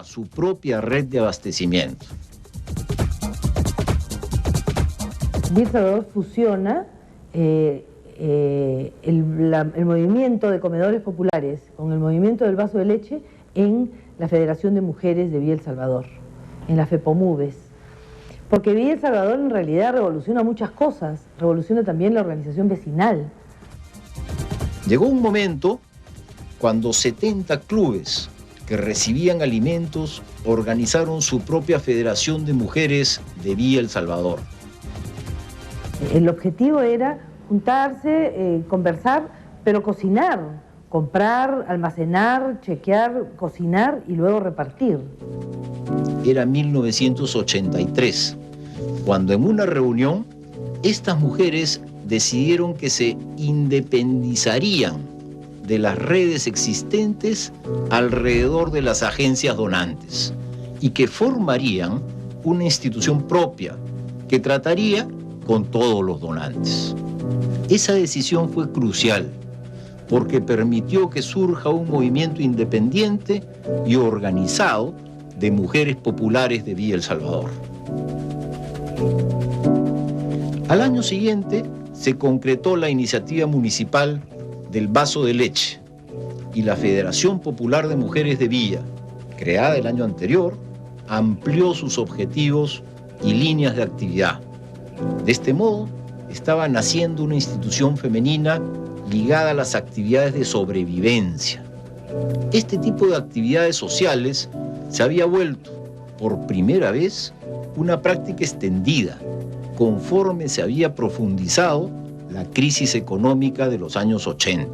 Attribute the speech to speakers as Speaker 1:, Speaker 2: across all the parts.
Speaker 1: a su propia red de abastecimiento.
Speaker 2: Villa El Salvador fusiona el movimiento de comedores populares con el movimiento del vaso de leche en la Federación de Mujeres de Villa El Salvador, en la FEPOMUVES. Porque Villa El Salvador en realidad revoluciona muchas cosas, revoluciona también la organización vecinal.
Speaker 1: Llegó un momento cuando 70 clubes que recibían alimentos organizaron su propia Federación de Mujeres de Villa El Salvador.
Speaker 2: El objetivo era juntarse, conversar, pero cocinar, comprar, almacenar, chequear, cocinar y luego repartir.
Speaker 1: Era 1983, cuando en una reunión estas mujeres decidieron que se independizarían de las redes existentes alrededor de las agencias donantes y que formarían una institución propia que trataría con todos los donantes. Esa decisión fue crucial porque permitió que surja un movimiento independiente y organizado de mujeres populares de Villa El Salvador. Al año siguiente se concretó la iniciativa municipal del vaso de leche y la Federación Popular de Mujeres de Villa, creada el año anterior, amplió sus objetivos y líneas de actividad. De este modo, estaba naciendo una institución femenina ligada a las actividades de sobrevivencia. Este tipo de actividades sociales se había vuelto, por primera vez, una práctica extendida, conforme se había profundizado la crisis económica de los años 80.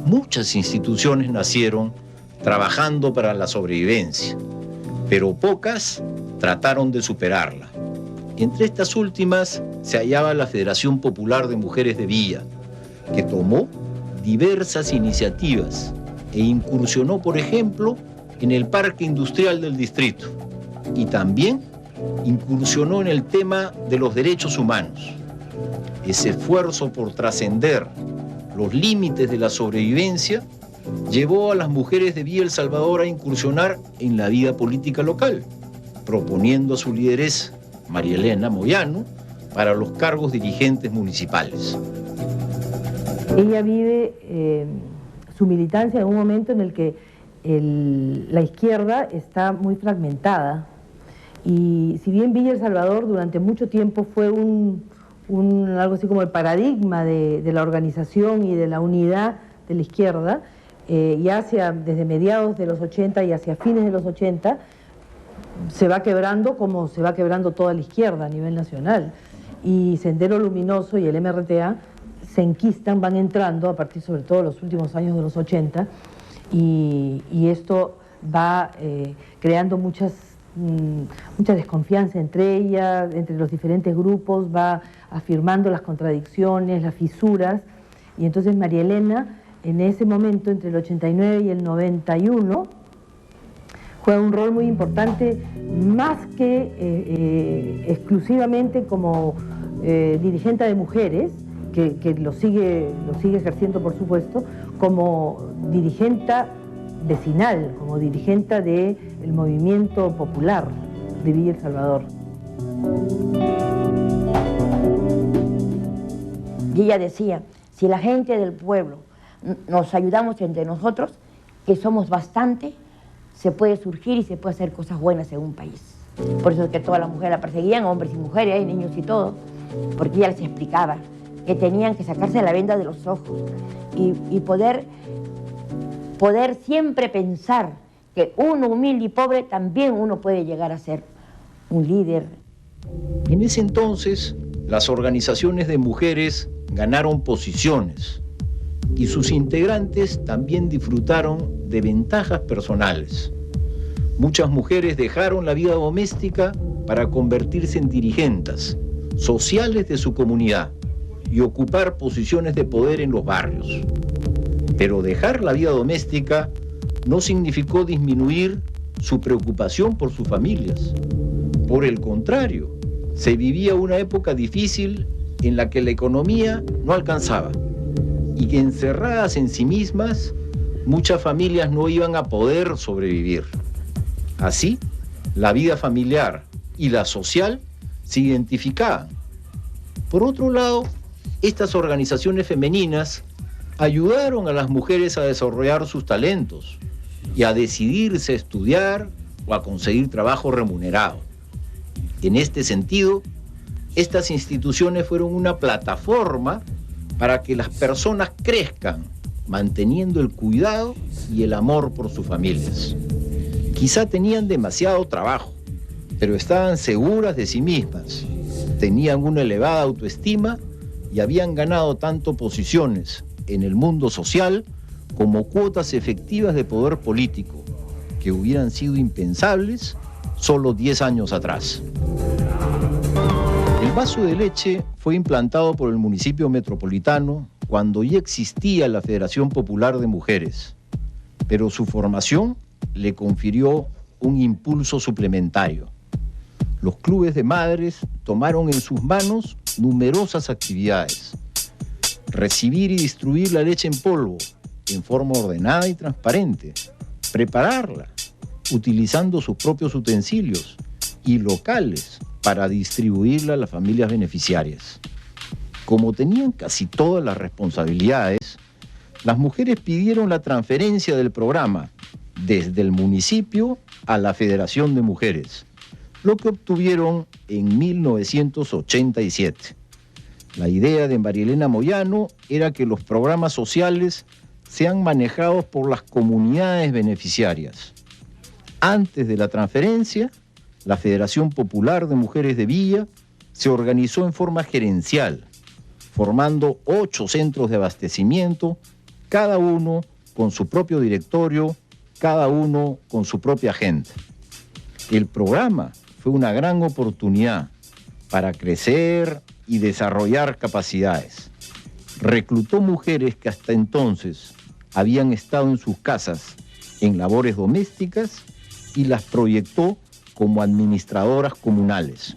Speaker 1: Muchas instituciones nacieron trabajando para la sobrevivencia, pero pocas trataron de superarla. Entre estas últimas se hallaba la Federación Popular de Mujeres de Villa, que tomó diversas iniciativas e incursionó, por ejemplo, en el parque industrial del distrito y también incursionó en el tema de los derechos humanos. Ese esfuerzo por trascender los límites de la sobrevivencia llevó a las mujeres de Villa El Salvador a incursionar en la vida política local, proponiendo a su lideresa, María Elena Moyano, para los cargos dirigentes municipales.
Speaker 2: Ella vive su militancia en un momento en el que la izquierda está muy fragmentada y si bien Villa El Salvador durante mucho tiempo fue algo así como el paradigma de la organización y de la unidad de la izquierda, desde mediados de los 80 y hacia fines de los 80, se va quebrando como se va quebrando toda la izquierda a nivel nacional. Y Sendero Luminoso y el MRTA se enquistan, van entrando a partir sobre todo de los últimos años de los 80 y esto va creando mucha desconfianza entre ellas, entre los diferentes grupos, va afirmando las contradicciones, las fisuras y entonces María Elena en ese momento entre el 89 y el 91 juega un rol muy importante, más que exclusivamente como dirigente de mujeres, que lo sigue ejerciendo por supuesto, como dirigente vecinal, como dirigente del movimiento popular de Villa El Salvador.
Speaker 3: Y ella decía, si la gente del pueblo nos ayudamos entre nosotros, que somos bastante, se puede surgir y se puede hacer cosas buenas en un país. Por eso es que todas las mujeres la perseguían, hombres y mujeres, niños y todo, porque ella les explicaba que tenían que sacarse la venda de los ojos y poder siempre pensar que uno humilde y pobre también uno puede llegar a ser un líder.
Speaker 1: En ese entonces, las organizaciones de mujeres ganaron posiciones y sus integrantes también disfrutaron de ventajas personales. Muchas mujeres dejaron la vida doméstica para convertirse en dirigentes sociales de su comunidad y ocupar posiciones de poder en los barrios. Pero dejar la vida doméstica no significó disminuir su preocupación por sus familias. Por el contrario, se vivía una época difícil en la que la economía no alcanzaba y que encerradas en sí mismas, muchas familias no iban a poder sobrevivir. Así, la vida familiar y la social se identificaban. Por otro lado, estas organizaciones femeninas ayudaron a las mujeres a desarrollar sus talentos y a decidirse a estudiar o a conseguir trabajo remunerado. En este sentido, estas instituciones fueron una plataforma para que las personas crezcan, manteniendo el cuidado y el amor por sus familias. Quizá tenían demasiado trabajo, pero estaban seguras de sí mismas, tenían una elevada autoestima y habían ganado tanto posiciones en el mundo social como cuotas efectivas de poder político, que hubieran sido impensables solo 10 años atrás. El vaso de leche fue implantado por el municipio metropolitano cuando ya existía la Federación Popular de Mujeres, pero su formación le confirió un impulso suplementario. Los clubes de madres tomaron en sus manos numerosas actividades. Recibir y distribuir la leche en polvo en forma ordenada y transparente, prepararla utilizando sus propios utensilios y locales para distribuirla a las familias beneficiarias. Como tenían casi todas las responsabilidades, las mujeres pidieron la transferencia del programa desde el municipio a la Federación de Mujeres, lo que obtuvieron en 1987. La idea de María Elena Moyano era que los programas sociales sean manejados por las comunidades beneficiarias. Antes de la transferencia, la Federación Popular de Mujeres de Villa se organizó en forma gerencial, formando 8 centros de abastecimiento, cada uno con su propio directorio, cada uno con su propia gente. El programa fue una gran oportunidad para crecer y desarrollar capacidades. Reclutó mujeres que hasta entonces habían estado en sus casas en labores domésticas y las proyectó como administradoras comunales.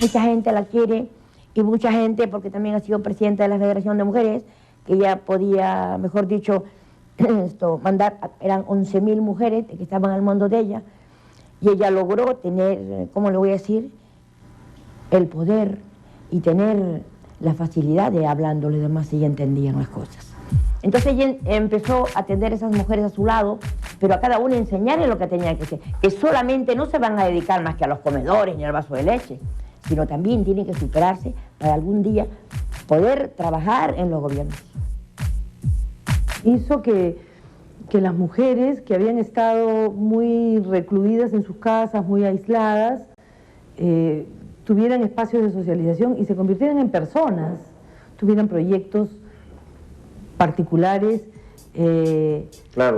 Speaker 3: Mucha gente la quiere y mucha gente, porque también ha sido presidenta de la Federación de Mujeres, que ya podía, mejor dicho, mandar, eran 11.000 mujeres que estaban al mando de ella, y ella logró tener, ¿cómo le voy a decir?, el poder y tener la facilidad de hablar los demás y ya entendían las cosas. Entonces ella empezó a atender a esas mujeres a su lado, pero a cada una enseñarle lo que tenía que hacer, que solamente no se van a dedicar más que a los comedores ni al vaso de leche, sino también tienen que superarse para algún día poder trabajar en los gobiernos.
Speaker 2: Hizo que las mujeres que habían estado muy recluidas en sus casas, muy aisladas, tuvieran espacios de socialización y se convirtieran en personas, tuvieran proyectos particulares,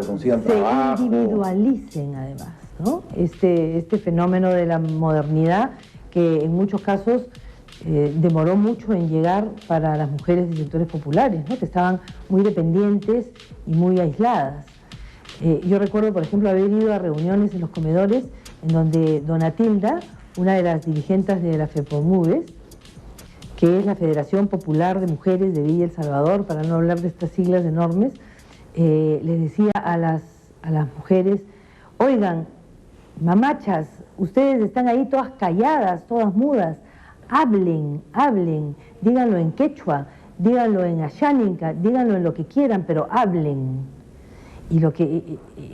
Speaker 1: consigan
Speaker 2: se
Speaker 1: trabajo,
Speaker 2: individualicen además, ¿no? Este fenómeno de la modernidad que en muchos casos demoró mucho en llegar para las mujeres de sectores populares, ¿no?, que estaban muy dependientes y muy aisladas. Yo recuerdo, por ejemplo, haber ido a reuniones en los comedores en donde Donatilda, una de las dirigentes de la FEPOMUVES, que es la Federación Popular de Mujeres de Villa El Salvador, para no hablar de estas siglas enormes, les decía a las mujeres: oigan, mamachas, ustedes están ahí todas calladas, todas mudas, hablen, díganlo en quechua, díganlo en ayáninca, díganlo en lo que quieran, pero hablen. Y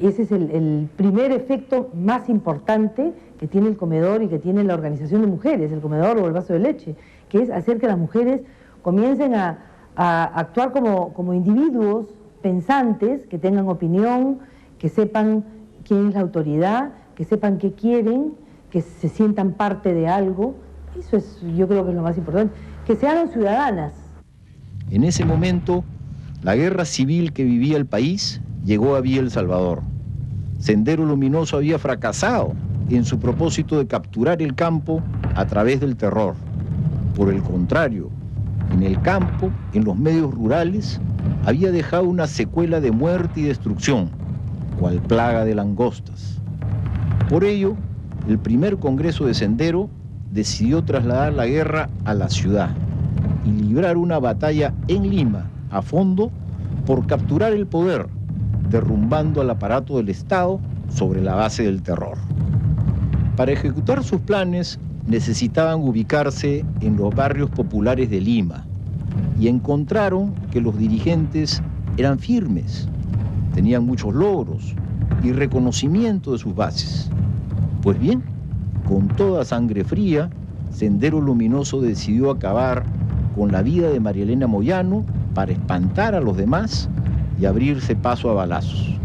Speaker 2: ese es el primer efecto más importante que tiene el comedor y que tiene la organización de mujeres, el comedor o el vaso de leche, que es hacer que las mujeres comiencen a actuar como individuos pensantes, que tengan opinión, que sepan quién es la autoridad, que sepan qué quieren, que se sientan parte de algo. Eso es, yo creo que es lo más importante, que se hagan ciudadanas.
Speaker 1: En ese momento, la guerra civil que vivía el país llegó a Villa El Salvador. Sendero Luminoso había fracasado en su propósito de capturar el campo a través del terror. Por el contrario, en el campo, en los medios rurales, había dejado una secuela de muerte y destrucción, cual plaga de langostas. Por ello, el primer Congreso de Sendero decidió trasladar la guerra a la ciudad y librar una batalla en Lima, a fondo, por capturar el poder, derrumbando al aparato del Estado sobre la base del terror. Para ejecutar sus planes necesitaban ubicarse en los barrios populares de Lima y encontraron que los dirigentes eran firmes, tenían muchos logros y reconocimiento de sus bases. Pues bien, con toda sangre fría, Sendero Luminoso decidió acabar con la vida de María Elena Moyano para espantar a los demás y abrirse paso a balazos.